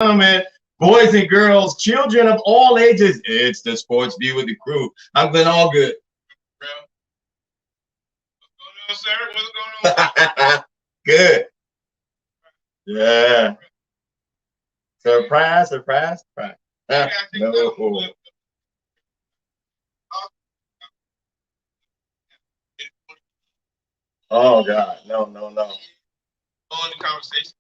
gentlemen, boys and girls, children of all ages, it's the Sports View with the crew. I'm Glenn Allgood. What's going on, sir? What's going on? Good. Yeah. Surprise. No. Oh, God. No. On the conversation.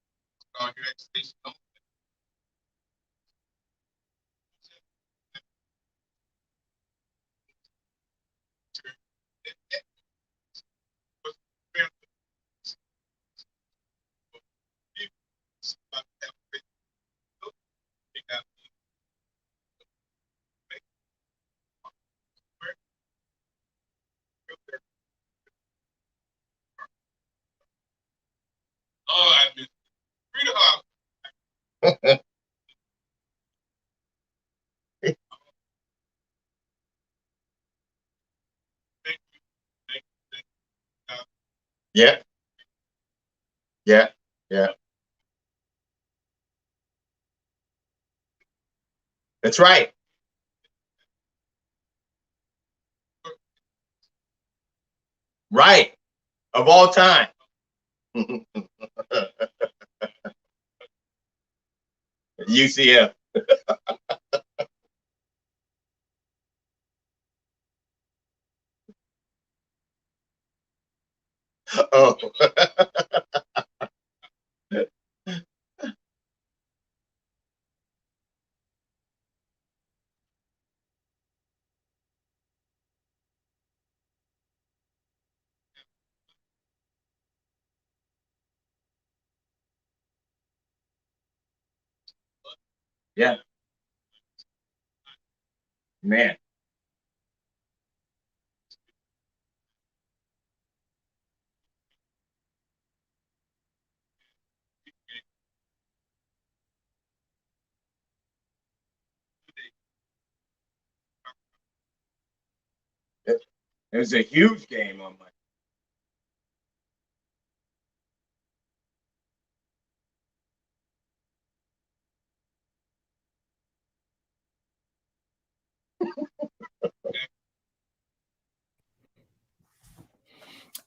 Oh, I've been pretty hard. Yeah. That's right. Right. Of all time. UCF. Oh. Yeah. Man. It was a huge game on Monday.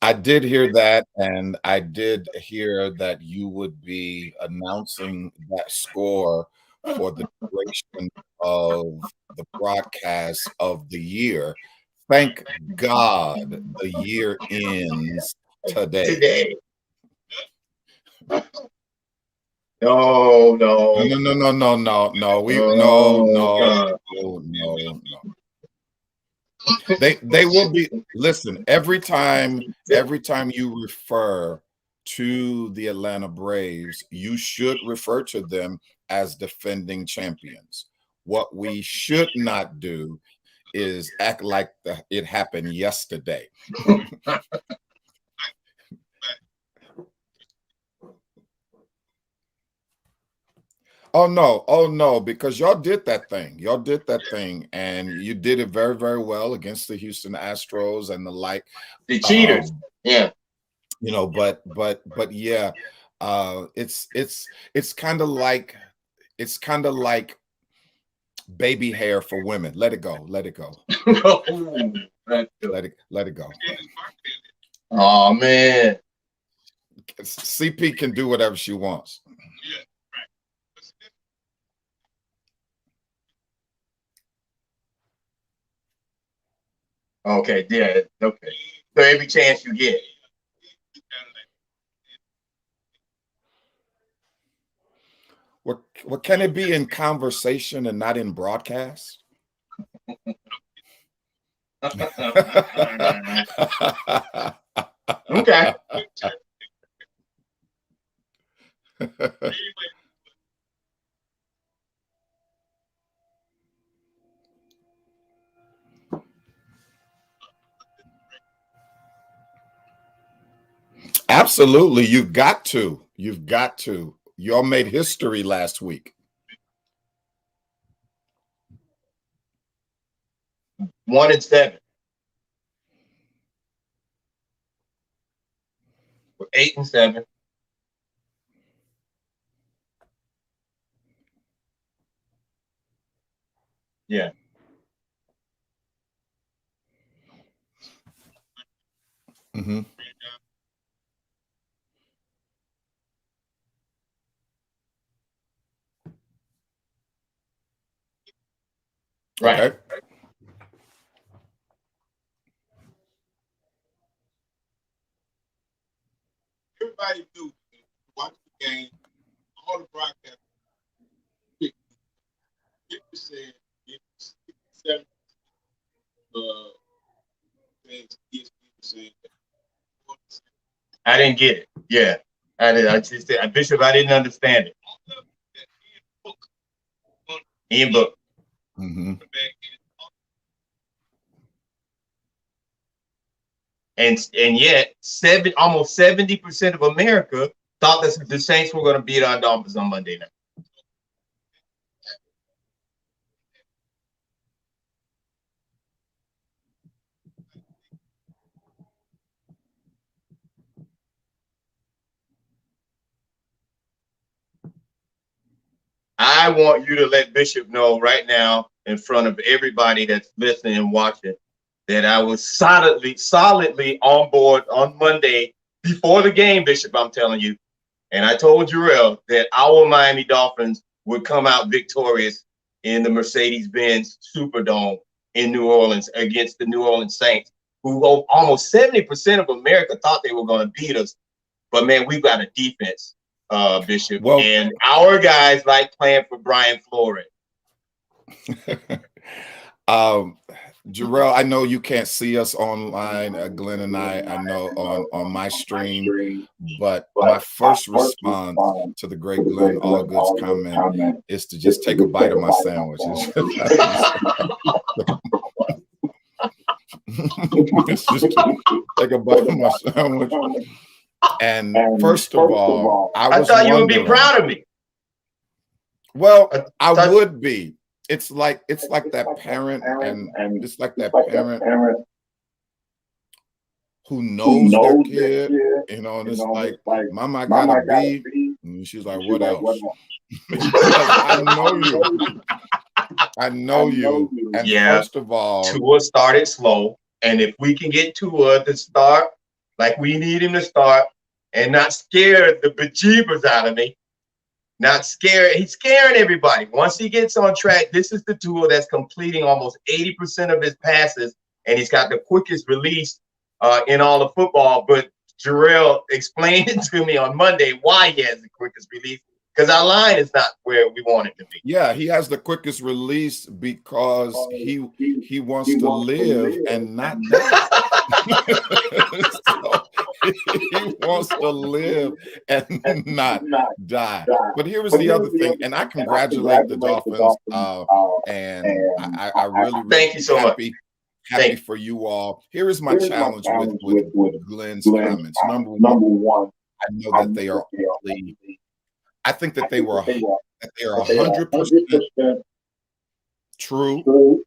I did hear that, and I did hear that you would be announcing that score for the duration of the broadcast of the year. Thank God the year ends today. No. No. They will be. Listen, every time you refer to the Atlanta Braves, you should refer to them as defending champions. What we should not do is act like it happened yesterday. Oh no, because y'all did that thing. And you did it very, very well against the Houston Astros and the like. The cheaters. Yeah. You know, but yeah, it's kind of like baby hair for women. Let it go. Let it go. Let it go. Oh man. CP can do whatever she wants. Okay, yeah, okay. So every chance you get. What can it be in conversation and not in broadcast? Okay. Absolutely. You've got to. Y'all made history last week. 1-7. We're 8-7. Yeah. Mm-hmm. Right. Okay. Everybody knew watch the game, all the broadcasters. It said it was 7 things ESPN saying that. I didn't get it. Yeah. I just said, Bishop, I didn't understand it. Ian Book. Mm-hmm. And yet, almost 70% of America thought that the Saints were going to beat our Dolphins on Monday night. I want you to let Bishop know right now, in front of everybody that's listening and watching, that I was solidly on board on Monday before the game, Bishop, I'm telling you. And I told Jarrell that our Miami Dolphins would come out victorious in the Mercedes-Benz Superdome in New Orleans against the New Orleans Saints, who almost 70% of America thought they were going to beat us. But, man, we've got a defense, Bishop. Well, and our guys like playing for Brian Flores. Jarrell, I know you can't see us online, Glenn and I know on my stream, but my first response to the great Glenn Allgood's comment is to just take a bite of my sandwich. It's just take a bite of my sandwich. And first of all, I thought you would be proud of me. Well, I would be. It's like that parent, and it's like that parent who knows their kid, you know, and it's like, Mama, I got a B. And she's like, what else? I know you. I know you. And first of all, Tua started slow. And if we can get Tua to start like we need him to start and not scare the bejeebers out of me, not scared. He's scaring everybody. Once he gets on track, this is the Tua that's completing almost 80% of his passes, and he's got the quickest release in all of football. But Jarrell explained it to me on Monday why he has the quickest release, because our line is not where we want it to be. Yeah, he has the quickest release because he wants to live and not die. So he wants to live and not die. But here was the other thing, and I congratulate the Dolphins, and I really thank you so happy for you all. Here is my challenge with Glenn's comments. Number one, I know that they are ugly. I think that they are 100% true,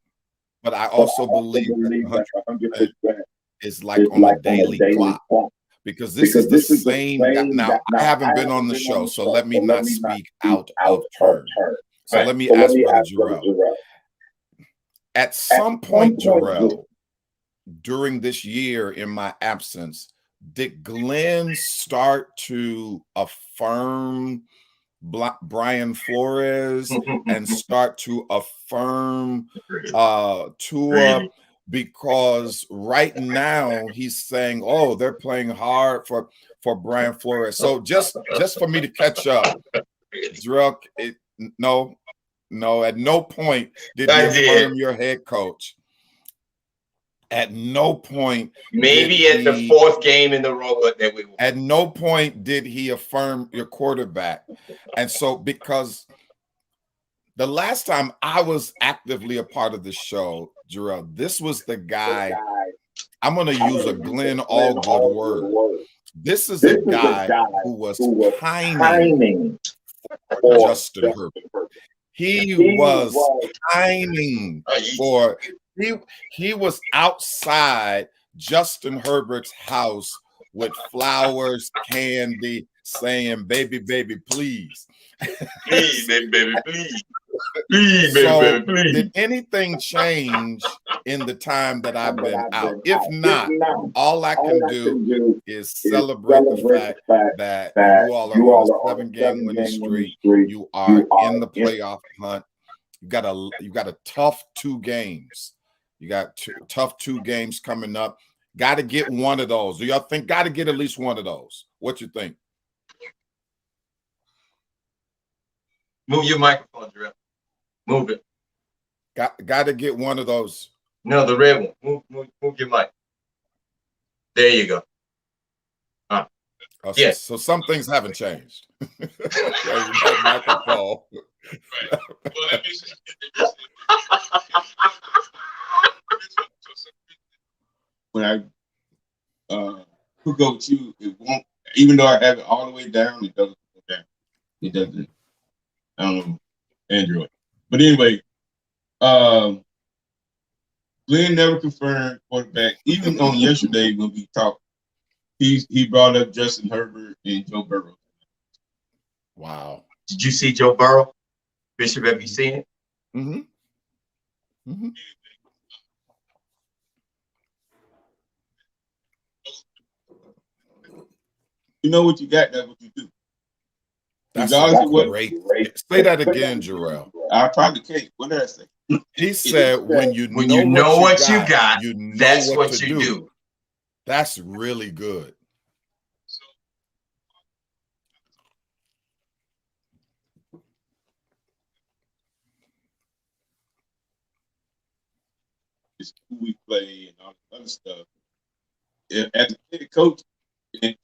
but I also believe that 100% is like on a daily clock, because this is the same. Now, I haven't been on the show, so let me not speak out of turn. So let me ask Brother Jarrell. At some point, Jarrell, during this year in my absence, did Glenn start to affirm Brian Flores and start to affirm Tua? Because right now he's saying, "Oh, they're playing hard for Brian Flores." So just for me to catch up, Jarrell, no, at no point did he affirm your head coach. At no point, maybe at the fourth game in the row that we won. At no point did he affirm your quarterback. And so, because the last time I was actively a part of the show, Jarrell, this was the guy. I'm going to use a Glenn Allgood word. This is a guy who was pining for Justin Herbert. He was pining for. He was outside Justin Herbert's house with flowers, candy, saying, "Baby, baby, please." Please, baby, please. Please, So, baby, please. did anything change in the time that I've been out? If not, all I can do is celebrate the fact that you all are on a 7-game winning streak. You are in the playoff hunt. You got a tough 2 games. You got tough 2 games coming up. Got to get one of those. Do y'all think got to get at least one of those? What you think? Move your microphone, Jarrell. Move it. Got to get one of those. No, the red one. Move your mic. There you go. Yeah. So some things haven't changed. That microphone. When I hook up with you, it won't. Even though I have it all the way down, it doesn't go down. It doesn't. I don't know, Android. But anyway, Glenn never confirmed quarterback. Even on yesterday when we talked, he brought up Justin Herbert and Joe Burrow. Wow. Did you see Joe Burrow? Bishop, have you seen it? Mm-hmm. Mm-hmm. You know what you got, that's what you do. That's great. Say that again, Jarrell. I probably can't. What did I say? He said, when you know what you got, that's what you do. That's really good. It's who we play and all the other stuff. As a head coach,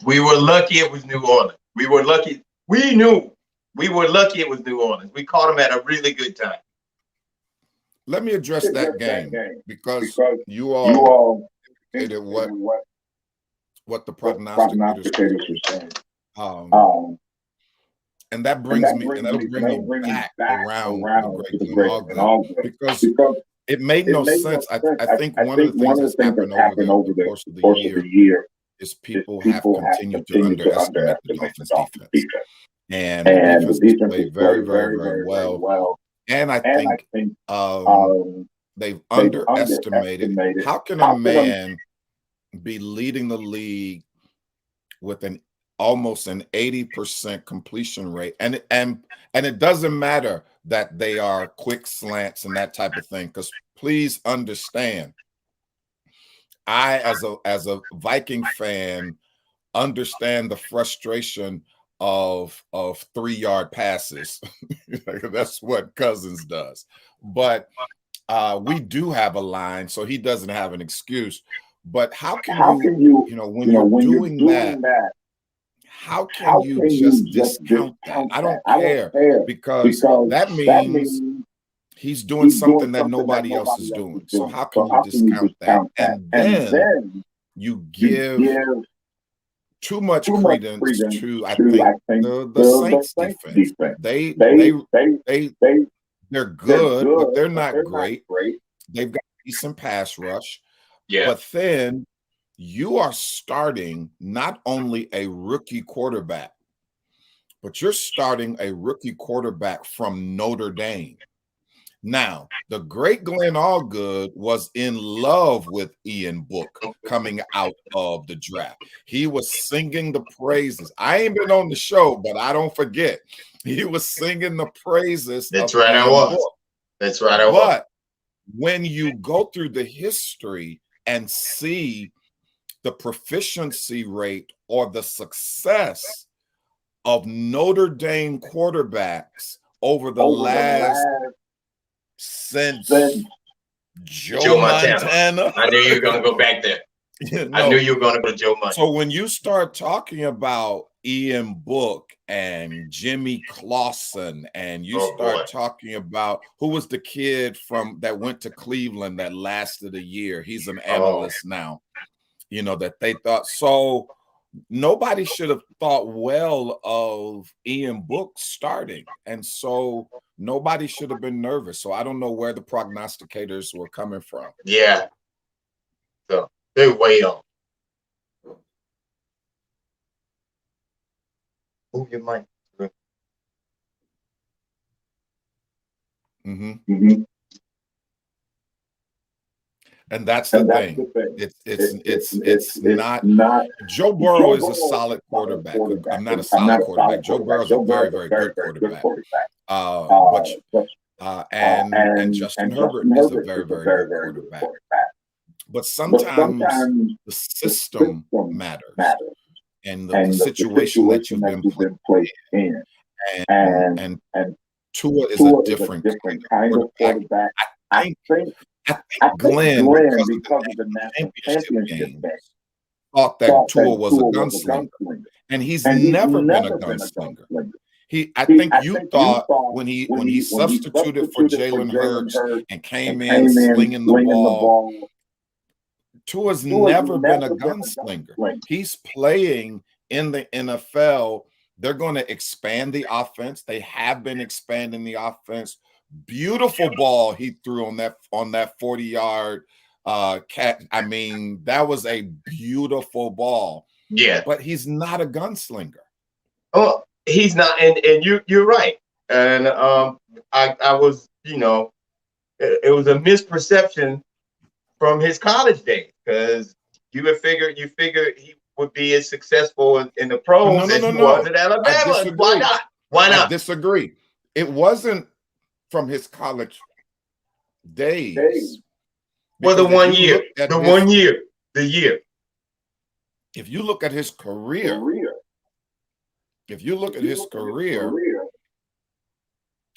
we were lucky it was New Orleans. We were lucky. We knew we were lucky it was New Orleans. We caught them at a really good time. Let me address that game because you all stated what the prognosticators were saying. And that brings me, and that'll bring me back around the great Glenn Allgood, because it made no sense. I think one of the things that's happened over the course of the year is people have continued to underestimate the Dolphins' defense. And the defense has played very, very, very well. And I think they've underestimated how can a man be leading the league with almost an 80% completion rate, and it doesn't matter that they are quick slants and that type of thing, because please understand, I as a Viking fan understand the frustration of 3-yard passes. That's what Cousins does, but we do have a line, so he doesn't have an excuse. But how can you when you're doing that, how can you just discount that? I don't care, because that means he's doing something that nobody else is doing. So how can you discount that? And then you give too much credence to, I think, the Saints defense. They're good, but they're not great. They've got a decent pass rush. Yeah. But then you are starting not only a rookie quarterback, but you're starting a rookie quarterback from Notre Dame. Now, the great Glenn Allgood was in love with Ian Book coming out of the draft. He was singing the praises. I ain't been on the show, but I don't forget. He was singing the praises. That's right, I was. That's right, I was. But when you go through the history and see the proficiency rate or the success of Notre Dame quarterbacks over the last since Joe Montana. I knew you were going to go back there. I knew you were going to go to Joe Montana. So when you start talking about Ian Book and Jimmy Clausen, and you start talking about who was the kid that went to Cleveland that lasted a year. He's an analyst now. That they thought so. Nobody should have thought well of Ian Book starting, and so nobody should have been nervous. So I don't know where the prognosticators were coming from. Yeah, so they're way off. Move your mic. Mm-hmm. Mm-hmm. And that's the thing. It's not. Joe Burrow is a solid quarterback. I'm not a solid quarterback. Joe Burrow is a very, very good quarterback. And Justin Herbert is a very, very good quarterback. But sometimes the system matters, and the situation that you've been placed in. And Tua is a different kind of quarterback. I think Glenn, because of the national championship game, thought that Tua was a gunslinger, and he's never been a gunslinger. I think you thought when he substituted for Jalen Hurts and came in slinging the ball, Tua's never been a gunslinger. He's playing in the NFL. They're going to expand the offense. They have been expanding the offense. Beautiful ball he threw on that 40-yard catch. I mean, that was a beautiful ball. Yeah, but he's not a gunslinger. Oh, he's not, and you're right. And I was, it was a misperception from his college days, because you figure he would be as successful in the pros as he was at Alabama. Why not? Why not? I disagree. It wasn't from his college days. Well, the 1 year, the year. If you look at his career,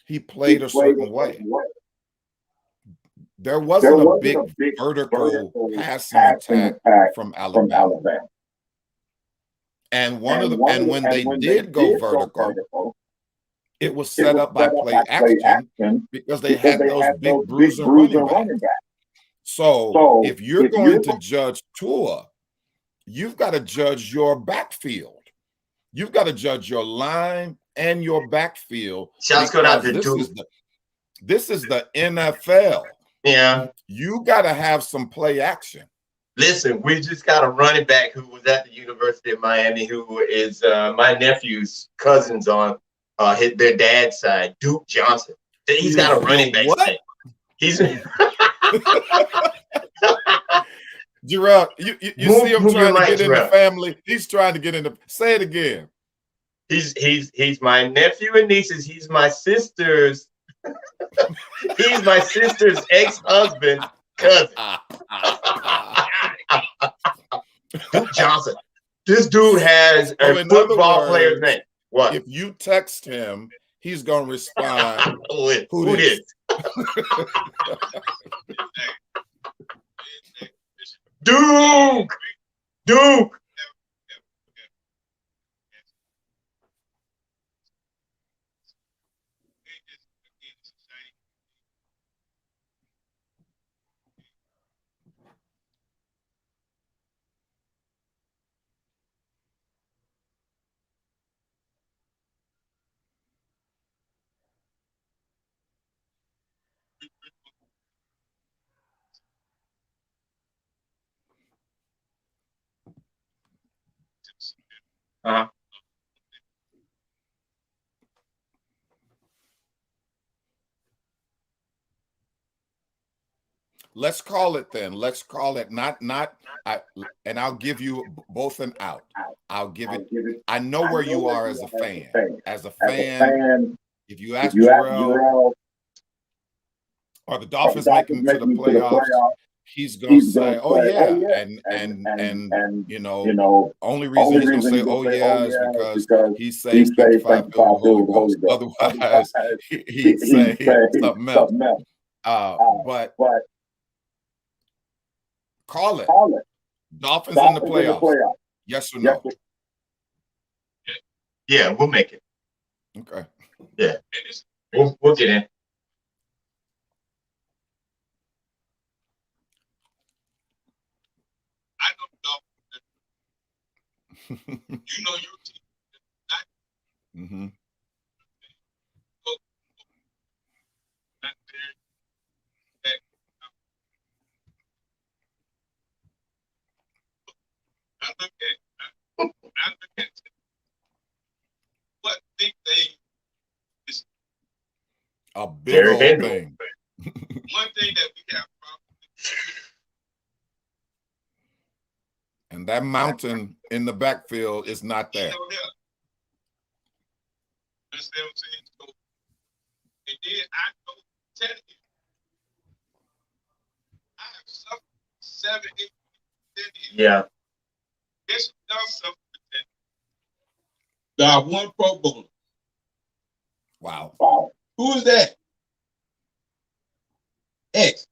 he played a certain way. There wasn't a big vertical passing attack from Alabama. And when they did go vertical, it was set up by play action because they had those big bruiser running backs. So if you're going to judge Tua, you've got to judge your backfield. You've got to judge your line and your backfield. Shots go out to Tua. This is the NFL. Yeah. You got to have some play action. Listen, we just got a running back who was at the University of Miami, who is my nephew's cousins on their dad's side, Duke Johnson. He's got a running back. What? He's Gerald, you see him trying to get in the family. He's trying to get in the. Say it again. He's my nephew and nieces. He's my sister's. He's my sister's ex-husband cousin. Duke Johnson. This dude has a football player's name. What? If you text him, he's gonna respond. Who this? Duke. Uh-huh. Let's call it then. Let's call it not. And I'll give you both an out. I'll give it. I know where you are as a fan. As a fan, if you ask Jarrell, are the Dolphins making it to the playoffs? He's gonna say, "Oh yeah," and only reason he's gonna say, "Oh yeah," is because he saves 55 Holy Ghost. Otherwise, he'd say something else. But call it. Dolphins in the playoffs. Yes or no? Yeah, we'll make it. Okay. Yeah, we'll get in. You know your team. Mm-hmm. I look at what big thing is. A big Very old big. thing. One thing that we have And that mountain in the backfield is not there. Understand what I'm saying? So, and then I know technically, I have suffered 7, 8 Yeah. Bishop done something with that. Got one Pro Bowler. Wow. Who is that? X.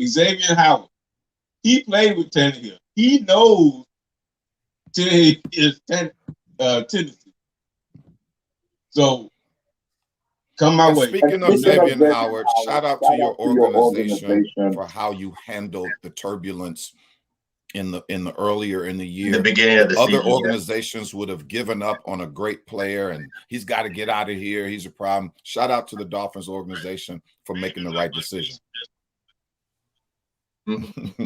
Xavier Howard. He played with Tannehill. He knows his tendency. So come my way. Speaking of Xavier Howard, shout out to your organization for how you handled the turbulence in the earlier in the year. The beginning of the Other season, organizations would have given up on a great player and he's got to get out of here. He's a problem. Shout out to the Dolphins organization for making the right decision. Mm-hmm.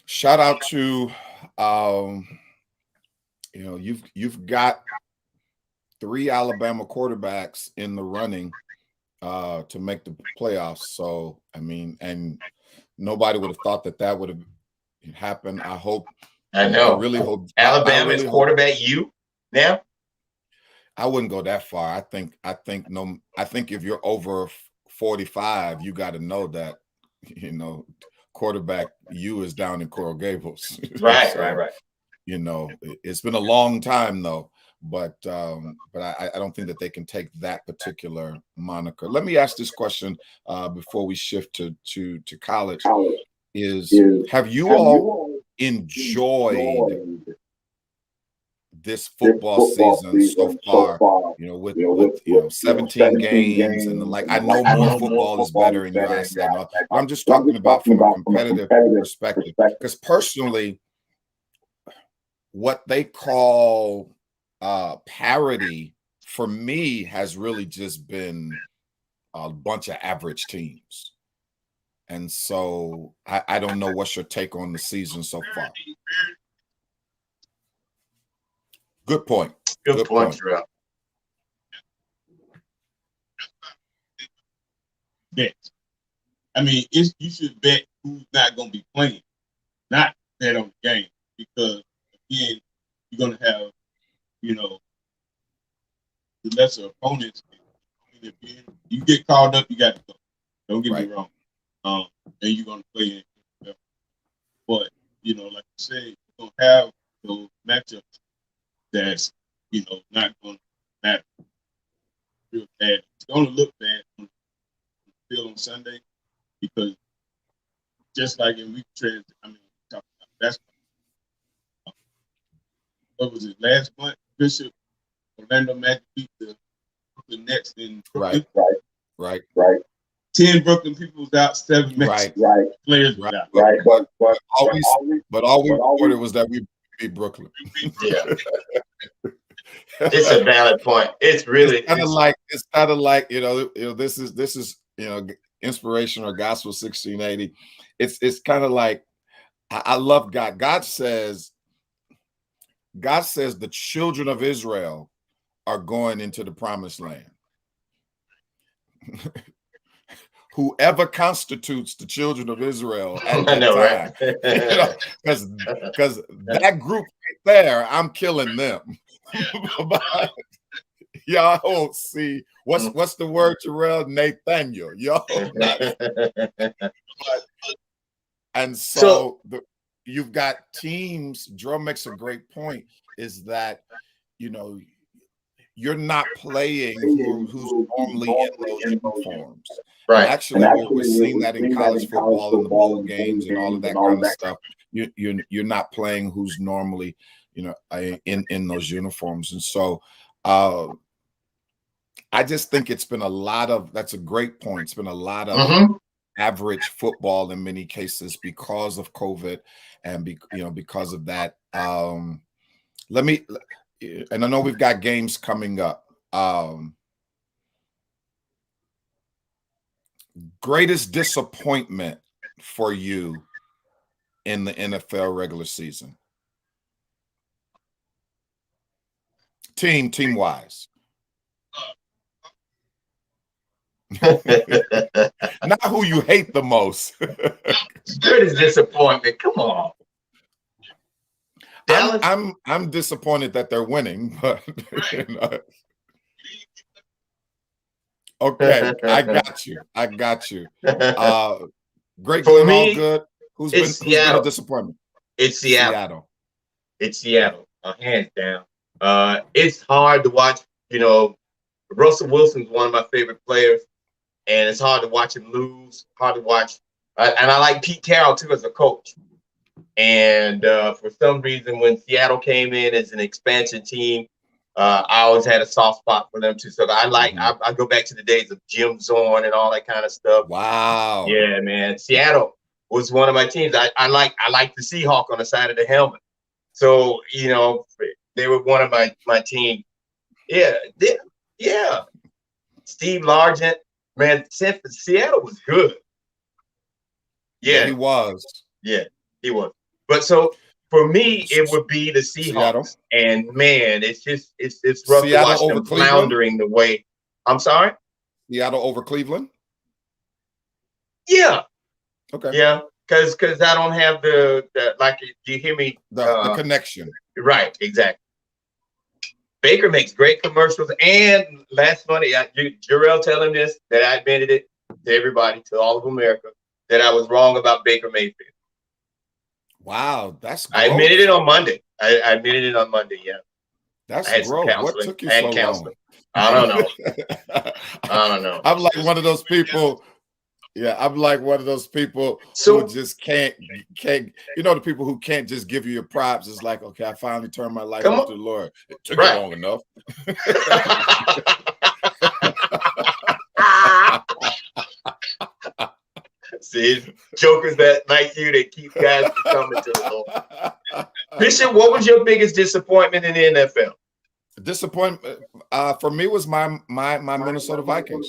Shout out to you've got 3 Alabama quarterbacks in the running to make the playoffs. So I mean, and nobody would have thought that would have happened. I hope. I know. I really hope Alabama's quarterback you now. I wouldn't go that far. I think if you're over 45, you got to know that quarterback you is down in Coral Gables. Right, so, right. It's been a long time though, but I don't think that they can take that particular moniker. Let me ask this question before we shift to college: have you all enjoyed this football season so far, with 17 games and the like? I know more football is better in your eyesight, but I'm just talking about from a competitive perspective, because personally, what they call parity for me has really just been a bunch of average teams. And so I don't know what's your take on the season so far. Good point. Good point, Terrell. Bet. I mean, you should bet who's not going to be playing, not bet on the game, because again, you're going to have, the lesser opponents. I mean, if you get called up, you got to go. Don't get me wrong. And you're going to play it. But, like you said, you're going to have those matchups that's, not going to matter real bad. It's going to look bad on the field on Sunday because just like in week trends, talking about basketball. What was it, last month? Bishop, Orlando Magic beat the Brooklyn Nets in Brooklyn. Right. 10 Brooklyn people was out, 7 Magic players was out. But all we reported was that we beat Brooklyn. Yeah. It's a valid point. It's really it's kind of like this is inspiration or gospel 1680. It's kind of like I love God. God says the children of Israel are going into the promised land. Whoever constitutes the children of Israel at that time, because that group right there, I'm killing them. Y'all don't see what's the word, Terrell? Nathaniel. Y'all and so you've got teams. Drum makes a great point. Is that you're not playing who's normally in those uniforms. Right. Actually, we're seeing that in college football and the bowl games and all of that kind of stuff. You're not playing who's normally in those uniforms. And so I just think it's been a lot of. That's a great point. It's been a lot of average football in many cases because of COVID, and because of that. Let me, and I know we've got games coming up. Greatest disappointment for you in the NFL regular season, team wise. Not who you hate the most. Greatest disappointment. Come on. Dallas? I'm disappointed that they're winning, but okay, I got you. Great For Glenn, me, all good. Who's been a disappointment? It's Seattle. It's Seattle, hands down. It's hard to watch. Russell Wilson's one of my favorite players, and it's hard to watch him lose. Hard to watch, and I like Pete Carroll too as a coach. And for some reason, when Seattle came in as an expansion team, I always had a soft spot for them too. So I go back to the days of Jim Zorn and all that kind of stuff. Wow. Yeah, man. Seattle was one of my teams. I like the Seahawk on the side of the helmet. So, they were one of my team. Yeah. Steve Largent, man, Seattle was good. Yeah, he was. Yeah, he was. But so for me, it would be the Seahawks. Seattle. And man, it's rough Seattle to watch them floundering the way. I'm sorry? Seattle over Cleveland? Yeah. Okay. Yeah. Because I don't have the like, do you hear me? The connection. Right, exactly. Baker makes great commercials. And last Monday, Jarrell telling this, that I admitted it to everybody, to all of America, that I was wrong about Baker Mayfield. Wow, that's gross. I admitted it on Monday. I admitted it on Monday, yeah. That's gross. What took you so long? I don't know. I'm like one of those people. Yeah, I'm like one of those people who just can't. The people who can't just give you your props. It's like, okay, I finally turned my life over to the Lord. It took you long enough. See, jokers like you that keep guys from coming to the Lord. Bishop, what was your biggest disappointment in the NFL? Disappointment for me was my Minnesota Vikings.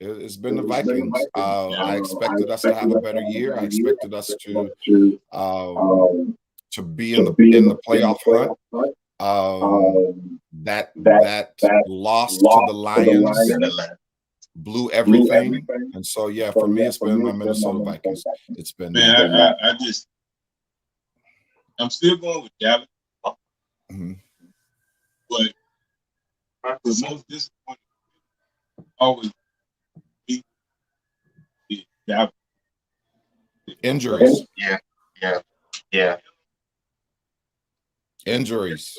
It's been the Vikings. I expected us to have a better year. I expected us to be in the playoff hunt. That loss to the Lions blew everything. And so, yeah, for me, it's been my Minnesota Vikings. It's been. Man, I'm still going with Dallas. Mm-hmm. But the most disappointing always be Dallas. Injuries. Yeah. Injuries.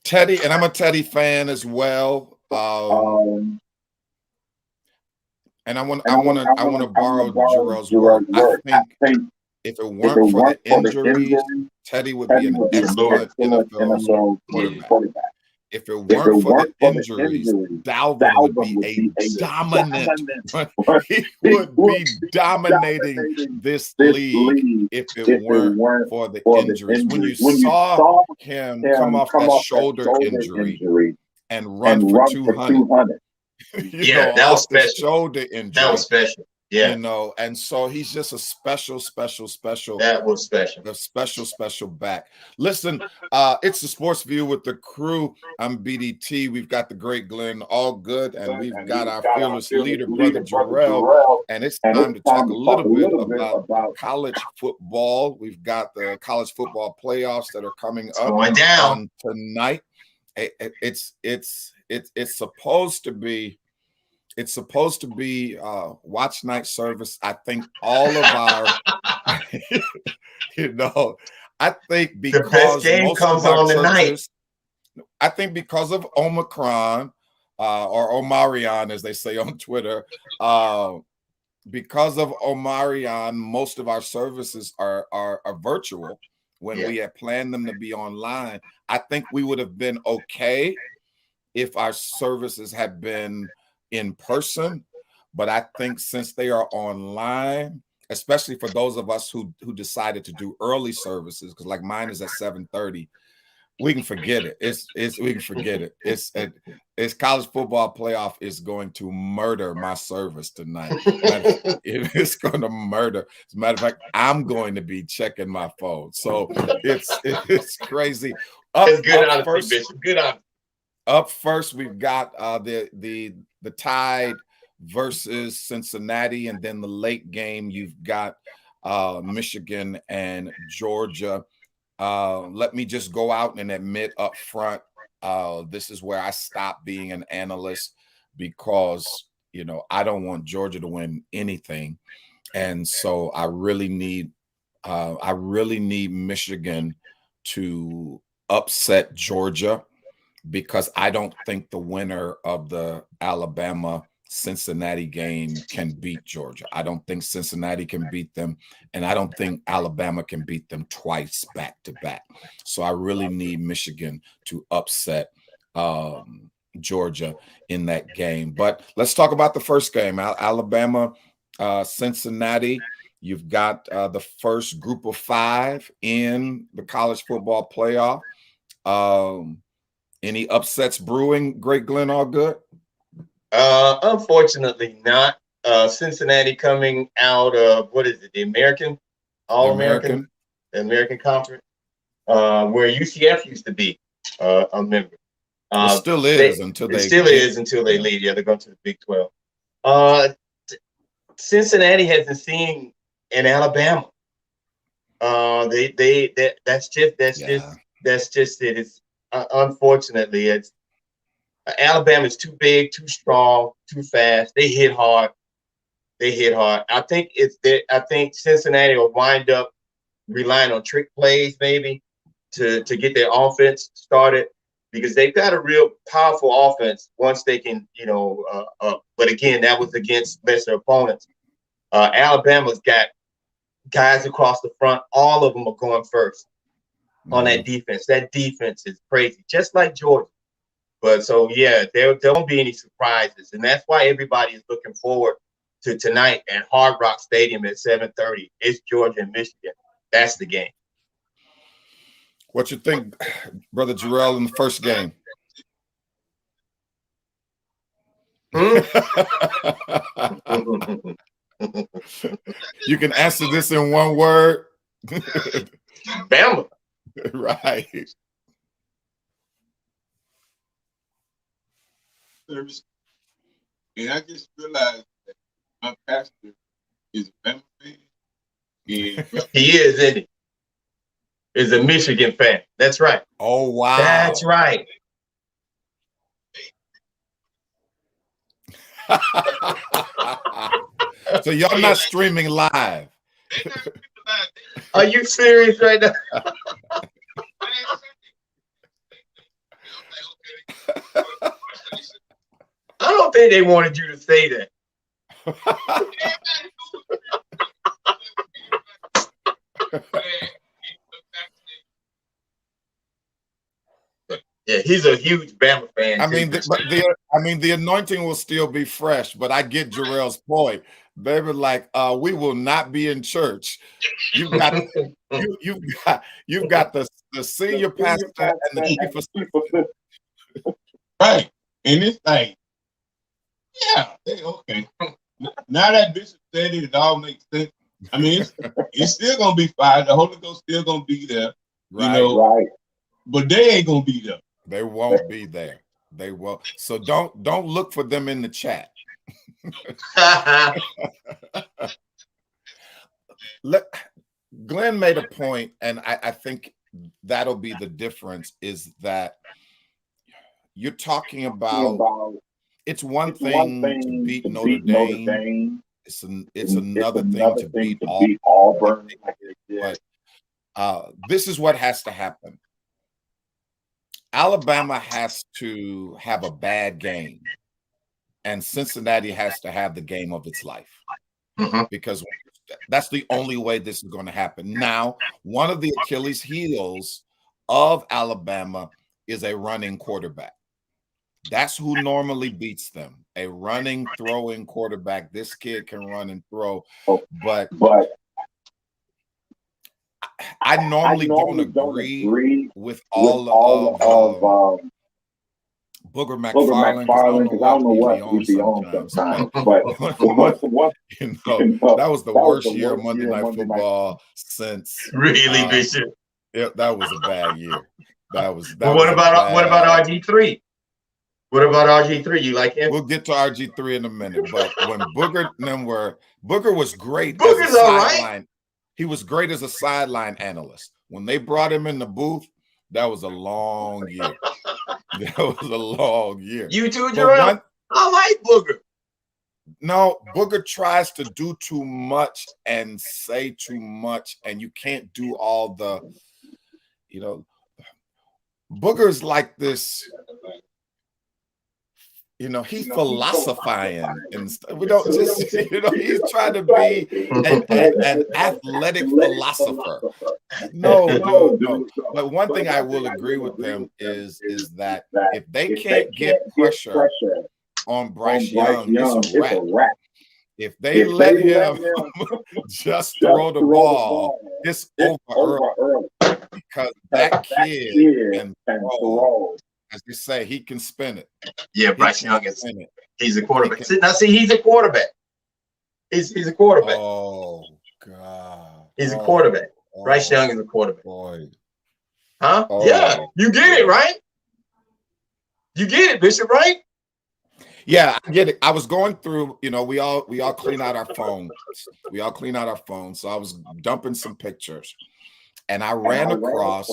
Teddy, and I'm a Teddy fan as well. And I want to borrow Jarrell's word. I think if it weren't for the injuries, Teddy would be an excellent NFL quarterback. If it weren't for the injuries, Dalvin would be a dominant. He would be dominating this league if it weren't for the injuries. When you saw him come off that shoulder injury and run for 200. That was special. Shoulder injury. That was special. Yeah. And so he's just a special. That was special. A special back. Listen, it's the Sports View with the crew. I'm BDT. We've got the great Glenn, all good, and we've got our fearless leader, Brother Jarrell. And it's time to talk a little bit about college football. We've got the college football playoffs that are coming up going down tonight. It's supposed to be. It's supposed to be watch night service. I think all of our, I think because the best game comes on tonight. I think because of Omicron or Omarion, as they say on Twitter, because of Omarion, most of our services are virtual. When we had planned them to be online, I think we would have been okay if our services had been in person. But I think since they are online, especially for those of us who decided to do early services, because like mine is at 7:30, we can forget it. We can forget it. It's college football playoff is going to murder my service tonight. It's going to murder. As a matter of fact, I'm going to be checking my phone. So it's crazy. It's good honesty, Bishop. Good honesty. Up first, we've got the Tide versus Cincinnati, and then the late game, you've got Michigan and Georgia. Let me just go out and admit up front, this is where I stopped being an analyst because, I don't want Georgia to win anything. And so I really need Michigan to upset Georgia, because I don't think the winner of the Alabama-Cincinnati game can beat Georgia. I don't think Cincinnati can beat them, and I don't think Alabama can beat them twice back to back. So I really need Michigan to upset Georgia in that game. But let's talk about the first game, Alabama, Cincinnati. You've got the first group of 5 in the college football playoff. Any upsets brewing, Great Glenn Allgood? Unfortunately not. Cincinnati coming out of, what is it, the American? All-American? The American Conference, where UCF used to be a member. It still is until they leave. Yeah, they're going to the Big 12. Cincinnati hasn't seen an Alabama. That's just it. It's unfortunately, it's Alabama's too big, too strong, too fast. They hit hard. I think Cincinnati will wind up relying on trick plays maybe to get their offense started, because they've got a real powerful offense once they can, but again, that was against lesser opponents. Alabama's got guys across the front. All of them are going first on that defense. That defense is crazy, just like Georgia. But so, yeah, there won't be any surprises. And that's why everybody is looking forward to tonight at Hard Rock Stadium at 7:30. It's Georgia and Michigan. That's the game. What you think, Brother Jarrell, in the first game? You can answer this in one word. Bama. Right. And I just realized that my pastor is a Bama fan. He is, isn't he? Is a Michigan fan. That's right. Oh, wow. That's right. So y'all not streaming live. Are you serious right now? I don't think they wanted you to say that. Yeah, he's a huge Bama fan. I mean, the anointing will still be fresh, but I get Jarrell's point. They were like, we will not be in church. You've got the senior pastor and the chief assistant. Right. And it's like, yeah, okay. Now that Bishop said it all makes sense. I mean, it's still gonna be fire. The Holy Ghost still gonna be there. Right. Right. But they ain't gonna be there. They won't be there. They won't. So don't look for them in the chat. Glenn made a point, and I think that'll be the difference, is that you're talking about it's one thing to beat Notre Dame. It's another thing to beat Auburn. But this is what has to happen. Alabama has to have a bad game, and Cincinnati has to have the game of its life. because that's the only way this is going to happen. Now, one of the Achilles heels of Alabama is a running quarterback. That's who normally beats them, a running, throwing quarterback. This kid can run and throw, but I normally don't agree with all of Booger McFarland, because I don't know what he be on sometimes. But that was the worst year of Monday Night Football since Really, Bishop. Yeah, that was a bad year. But what about RG3? What about RG3? You like him? We'll get to RG3 in a minute. But when Booger was great Booger's as a all sideline. right. He was great as a sideline analyst. When they brought him in the booth, that was a long year. That was a long year. You too, Jerome? I like Booger. No, Booger tries to do too much and say too much, and you can't do all the, Booger's like this, he's philosophing and stuff. We don't just, he's trying to be an athletic philosopher. No. But one thing I will agree with them is that if they can't get pressure on Bryce Young, it's a wrap. If they let him just throw the ball, it's over early. Because that kid can throw. As they say, he can spin it. Yeah, Bryce Young he's a quarterback. He's a quarterback. He's a quarterback. Oh, God. He's a quarterback. Bryce Young is a quarterback. Boy. Huh? Yeah, you get it, right? You get it, Bishop, right? Yeah, I get it. I was going through, we all clean out our phones. We all clean out our phones. So I was dumping some pictures. And I ran across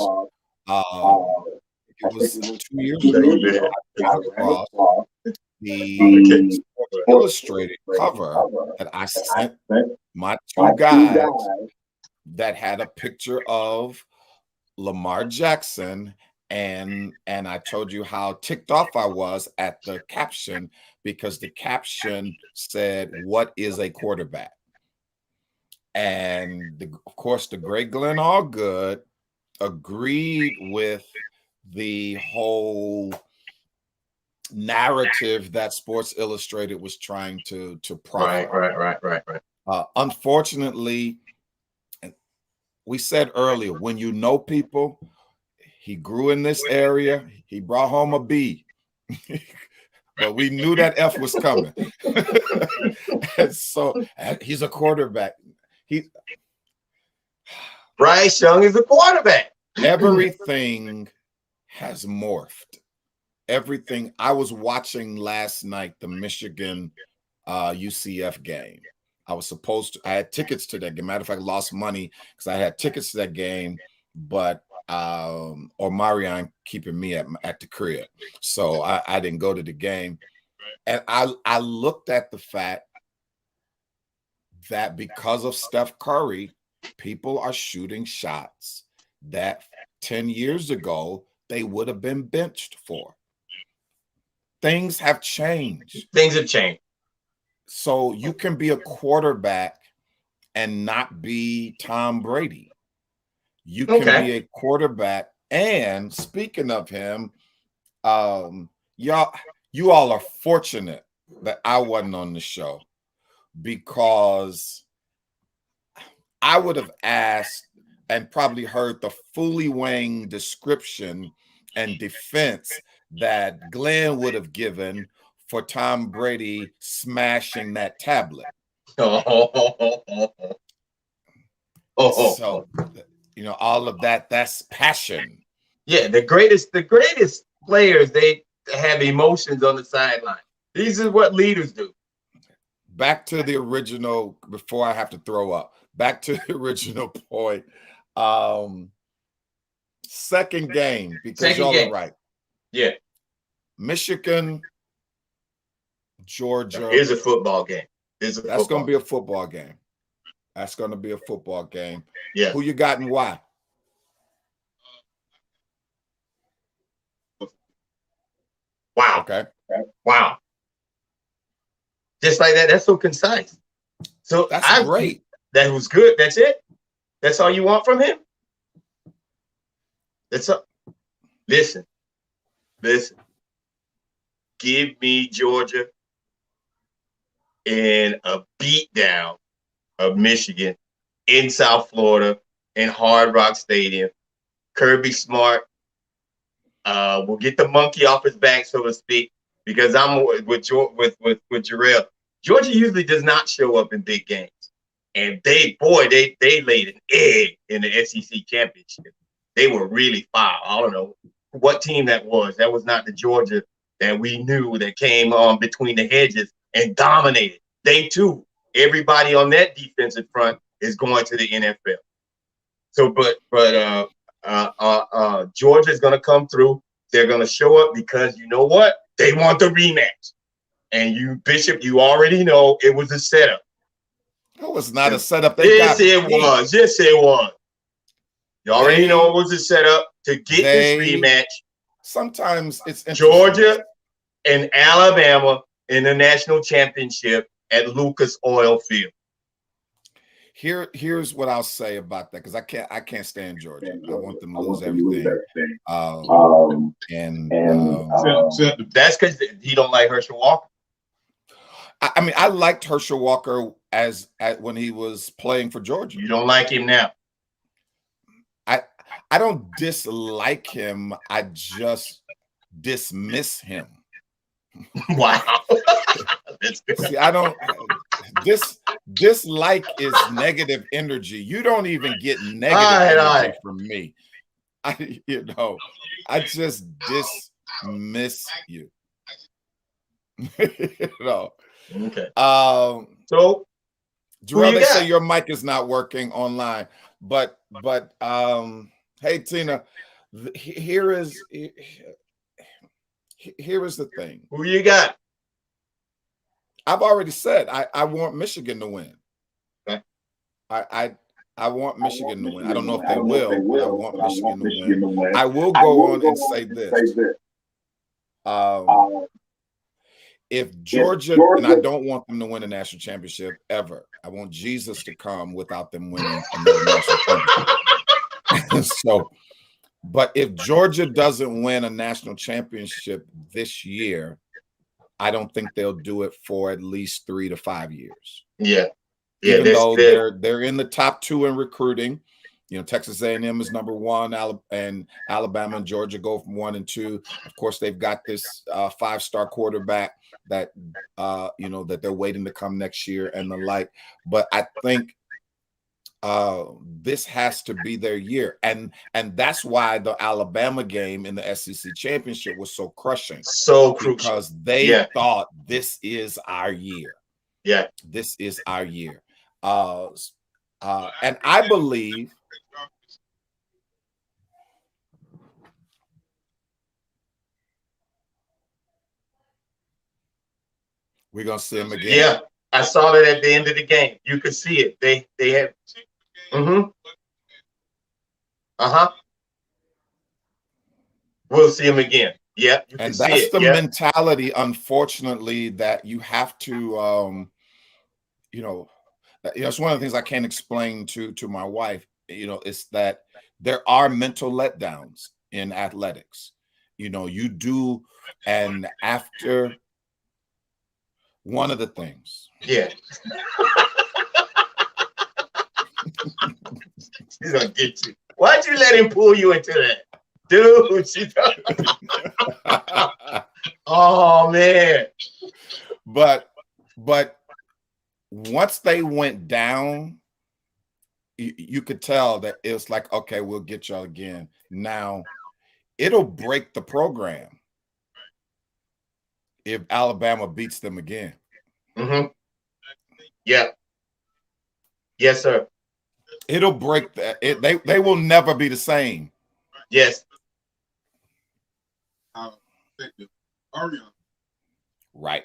it was 2 years ago. I ran across the Illustrated cover that I sent my two guys that had a picture of Lamar Jackson, and I told you how ticked off I was at the caption, because the caption said, "What is a quarterback?" And of course, the great Glenn Allgood agreed with the whole narrative that Sports Illustrated was trying to profit. Right. Unfortunately, we said earlier, when you know people, he grew in this area, he brought home a B. But we knew that F was coming. And so he's a quarterback. Bryce Young is a quarterback. Everything has morphed. Everything. I was watching last night the Michigan UCF game. I had tickets to that game. Matter of fact, lost money because I had tickets to that game, but or Marion keeping me at the crib. So I didn't go to the game. And I looked at the fact that because of Steph Curry, people are shooting shots that 10 years ago they would have been benched for. Things have changed. So you can be a quarterback and not be Tom Brady. You can be a quarterback. And speaking of him, you all are fortunate that I wasn't on the show, because I would have asked and probably heard the Foolie Wang description and defense that Glenn would have given for Tom Brady smashing that tablet. So, all of that's passion. Yeah, the greatest players, they have emotions on the sideline. These are what leaders do. Back to the original, before I have to throw up, back to the original point. Second game, because y'all are right. Yeah. Michigan, Georgia. Here's a football game. That's going to be a football game. That's going to be a football game. Yeah. Who you got and why? Wow. Okay. Wow. Just like that. That's so concise. So That's great. That was good. That's it. That's all you want from him. That's all. Listen. Give me Georgia and a beatdown of Michigan in South Florida in Hard Rock Stadium. Kirby Smart will get the monkey off his back, so to speak, because I'm with Jarrell. Georgia usually does not show up in big games, and they laid an egg in the SEC championship. They were really foul. I don't know what team that was. That was not the Georgia that we knew that came on between the hedges and dominated. They too, everybody on that defensive front is going to the NFL. So, Georgia's going to come through. They're going to show up because you know what? They want the rematch. And you, Bishop, you already know it was a setup. It was not a setup. Yes, it was. Yes, it was. You already know it was a setup to get this rematch. Sometimes it's Georgia and Alabama in the national championship at Lucas Oil Field. Here's what I'll say about that, because I can't stand Georgia. I want them to lose everything. That's because he don't like Herschel Walker. I mean, I liked Herschel Walker when he was playing for Georgia. You don't like him now. I don't dislike him. I just dismiss him. Wow. That's good. See, I don't. Dislike is negative energy. You don't even get negative energy from me. I just dismiss you. Okay. So, Jarrell, they say your mic is not working online, but hey, Tina, here is the thing. Who you got? I've already said I want Michigan to win. Okay. I want Michigan to win. I don't know if they will, but I want Michigan to win. I will go on and say this. If Georgia, and I don't want them to win a national championship ever. I want Jesus to come without them winning another national championship. So, but if Georgia doesn't win a national championship this year, I don't think they'll do it for at least 3 to 5 years. Yeah. Even though they're in the top 2 in recruiting. Texas A&M is number 1, and Alabama and Georgia go from 1 and 2. Of course, they've got this 5-star quarterback that that they're waiting to come next year and the like. But I think this has to be their year, and that's why the Alabama game in the SEC championship was so crushing, so crucial, because they thought this is our year. Yeah, this is our year, and I believe. We're gonna see them again. Yeah, I saw that at the end of the game. You could see it. They had. We'll see them again. Yeah, you can see it. And that's the mentality, unfortunately, that you have to. It's one of the things I can't explain to my wife. It's that there are mental letdowns in athletics. You do, and after. One of the things. Yeah. She's gonna get you. Why'd you let him pull you into that? Dude, oh man. But once they went down, you could tell that it's like, okay, we'll get y'all again. Now, it'll break the program if Alabama beats them again. Yeah. Yes, sir. It'll break that. They will never be the same. Yes. Right.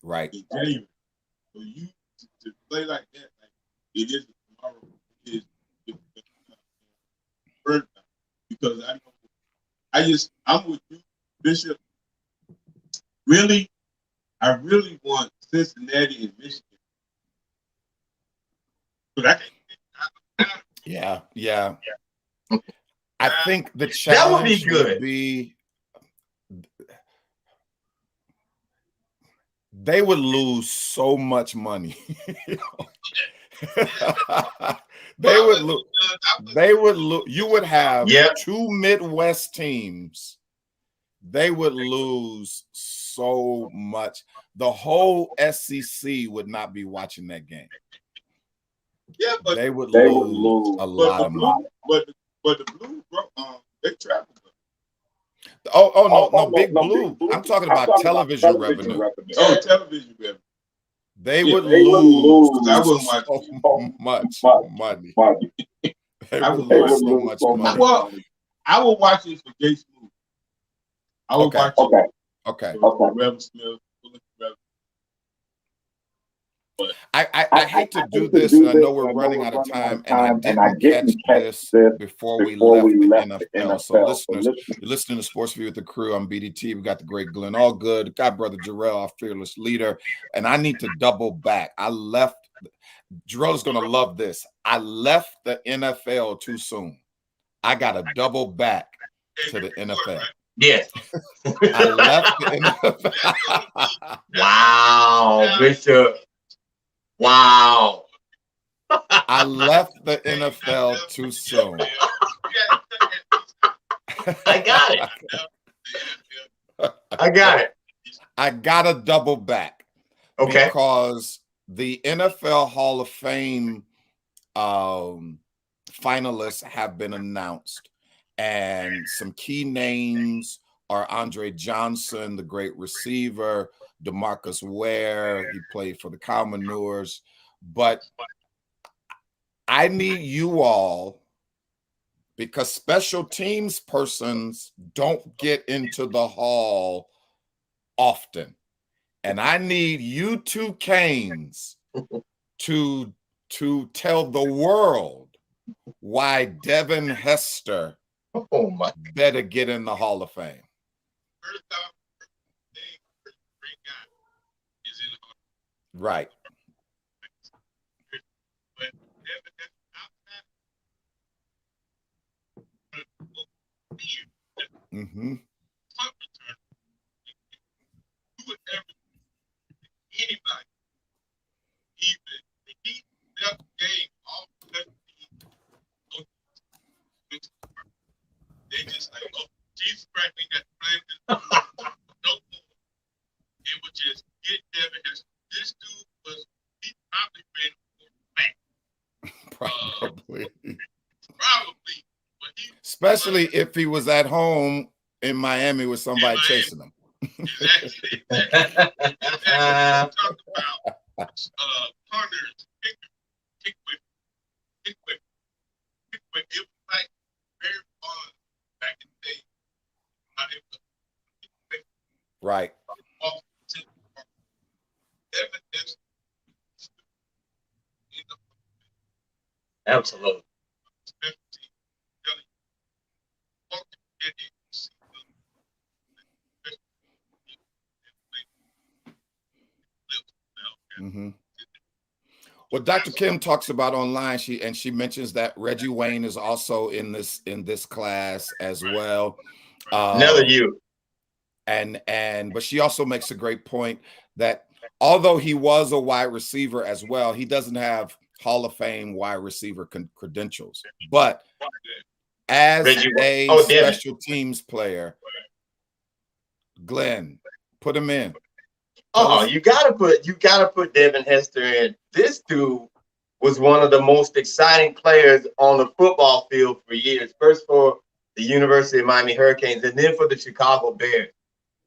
Right. So you to play like that, it is tomorrow. It is because I'm with you, Bishop. Really, I really want Cincinnati and Michigan. But yeah. I think the That would be challenge good. would be they would lose so much money. They would lose. You would have two Midwest teams. They would lose so much. The whole SEC would not be watching that game. Yeah, but they would lose a lot of money. But the Blues, they travel. No, Big Blue. I'm talking about television revenue. Oh, television revenue. They would lose I wouldn't watch so much money. They I would lose so much money. Well, I will watch it for Jay Smooth. I will watch it. Okay. Reverend Smith. I hate to do this, and I know we're running out of time, and I didn't catch this before we left the NFL. So listeners, you're listening to Sports View with the Crew. I'm BDT. We got the great Glenn Allgood, got brother Jarrell, our fearless leader, and I need to double back. Jarrell's going to love this. I left the NFL too soon. I got to double back to the NFL. Yes. I left the NFL. Wow, Bishop. Wow. I left the NFL too soon. I got it. I got to double back. Okay. Because the NFL Hall of Fame finalists have been announced. And some key names are Andre Johnson, the great receiver, DeMarcus Ware, he played for the Commodores. But I need you all, because special teams persons don't get into the hall often. And I need you two Canes to tell the world why Devin Hester better get in the Hall of Fame. Right. Mm-hmm. Anybody, even he left the game all they just like, oh, Jesus Christ, we got to play this. No more. It was just get Devin. This dude was, he probably ran back. Probably. But especially if he was at home in Miami with somebody chasing him. Exactly. Talk about punters, kick whip. It was like very fun back in the day. Right. Absolutely. Mm-hmm. Well, Dr. Kim talks about online. She mentions that Reggie Wayne is also in this class as well. Another you. But she also makes a great point that although he was a wide receiver as well, he doesn't have Hall of Fame wide receiver credentials. But as a special teams player, Glenn, put him in. You gotta put Devin Hester in. This dude was one of the most exciting players on the football field for years. First for the University of Miami Hurricanes, and then for the Chicago Bears.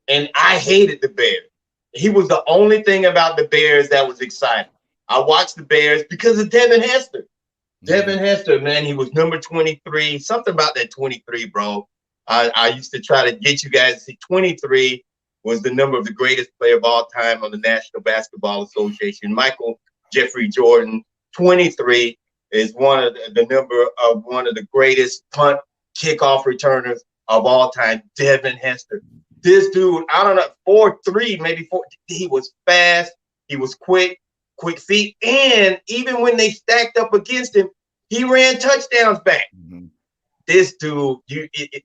And I hated the Bears. He was the only thing about the Bears that was exciting. I watched the Bears because of Devin Hester. Mm-hmm. Devin Hester, man, he was number 23. Something about that 23, bro. I used to try to get you guys to see 23 was the number of the greatest player of all time on the National Basketball Association. Michael Jeffrey Jordan, 23, is one of the number of one of the greatest punt kickoff returners of all time, Devin Hester. This dude, I don't know, 4'3", maybe 4. He was fast. He was quick feet. And even when they stacked up against him, he ran touchdowns back. Mm-hmm. This dude,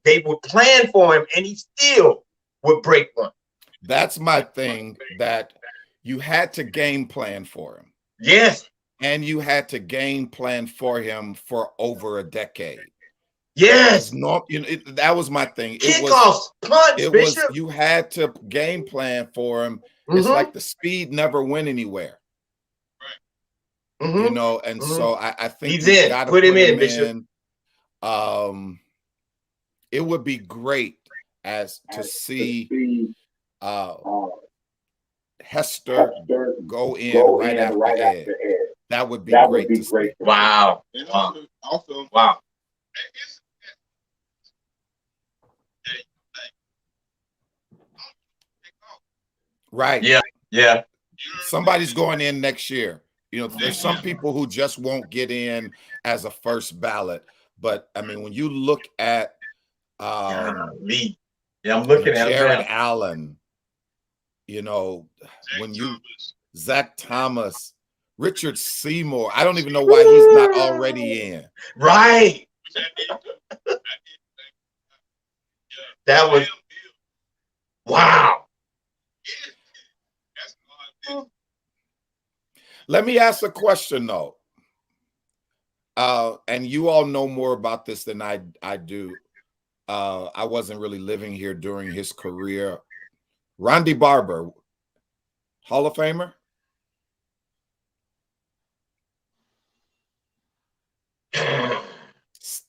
they would plan for him, and he still would break one. That's my thing, that you had to game plan for him. Yes. And you had to game plan for him for over a decade. Yes. That was my thing. Kickoffs, punts, Bishop. You had to game plan for him. Mm-hmm. It's like the speed never went anywhere. Right. Mm-hmm. And so I think he's in. Put him in, Bishop. It would be great to see Hester go in right after Ed. That would be great to see. Wow. Also, wow. Right. Yeah. Somebody's going in next year. There's some people who just won't get in as a first ballot. But I mean, when you look at me, I'm looking at Jared Allen, when you Zach Thomas, Richard Seymour, I don't even know why he's not already in. Right. That was wow. Let me ask a question though. And you all know more about this than I do. I wasn't really living here during his career. Ronde Barber, Hall of Famer?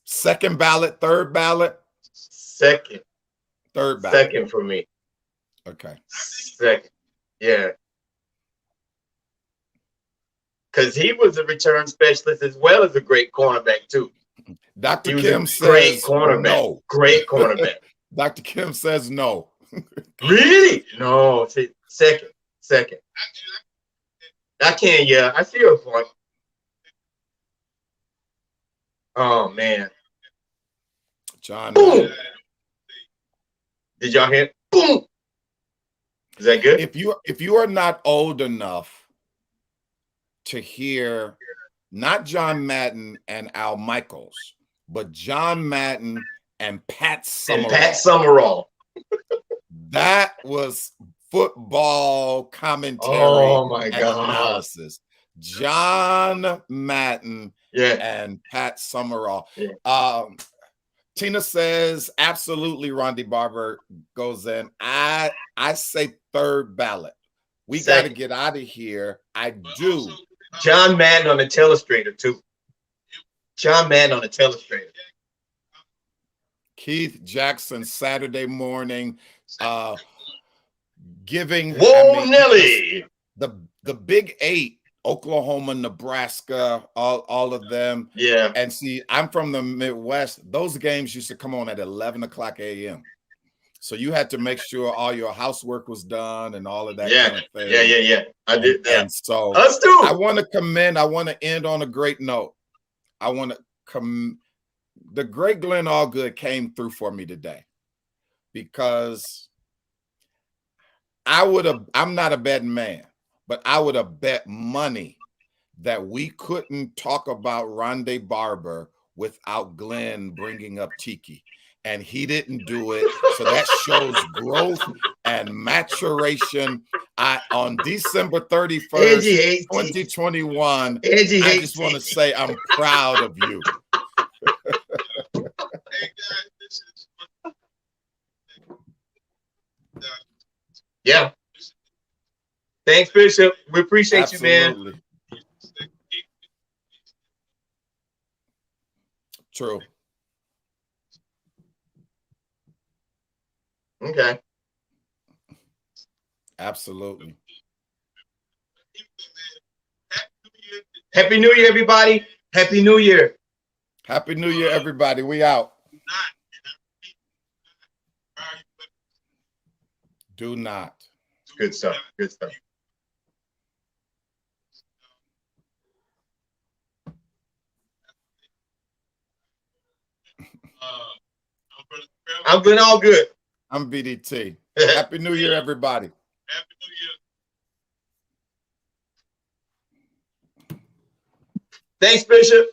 Second ballot, third ballot? Second. Third ballot. Second for me. Okay. Second. Yeah. Because he was a return specialist as well as a great cornerback, too. Dr. Kim says great cornerback. No. Great cornerback. Dr. Kim says no. Really? No. Second. I can't, yeah. I see your point. Oh, man. John. Boom. Did y'all hear? Boom. Is that good? If you are not old enough to hear not John Madden and Al Michaels, but John Madden and Pat Summerall. That was football commentary and analysis. John Madden and Pat Summerall. Yeah. Tina says absolutely Ronde Barber goes in. I say third ballot. We got to get out of here. I do. John Madden on the telestrator, too. John Madden on the telestrator. Keith Jackson, Saturday morning, giving Nelly. The Big Eight, Oklahoma, Nebraska, all of them. Yeah. And see, I'm from the Midwest. Those games used to come on at 11 o'clock a.m. So you had to make sure all your housework was done and all of that kind of thing. Yeah. I did that. And so us too. I want to end on a great note. The great Glenn Allgood came through for me today, because I'm not a betting man, but I would have bet money that we couldn't talk about Ronde Barber without Glenn bringing up Tiki. And he didn't do it. So that shows growth and maturation. On December 31st, 2021, I just want to say I'm proud of you. Yeah. Thanks, Bishop. We appreciate you, man. True. Okay. Absolutely. Happy New Year, everybody. Happy New Year. Happy New Year, everybody. We out. Do not. Good stuff. Good stuff. I'm Glenn Allgood. I'm BDT. Happy New Year, everybody. Happy New Year. Thanks, Bishop.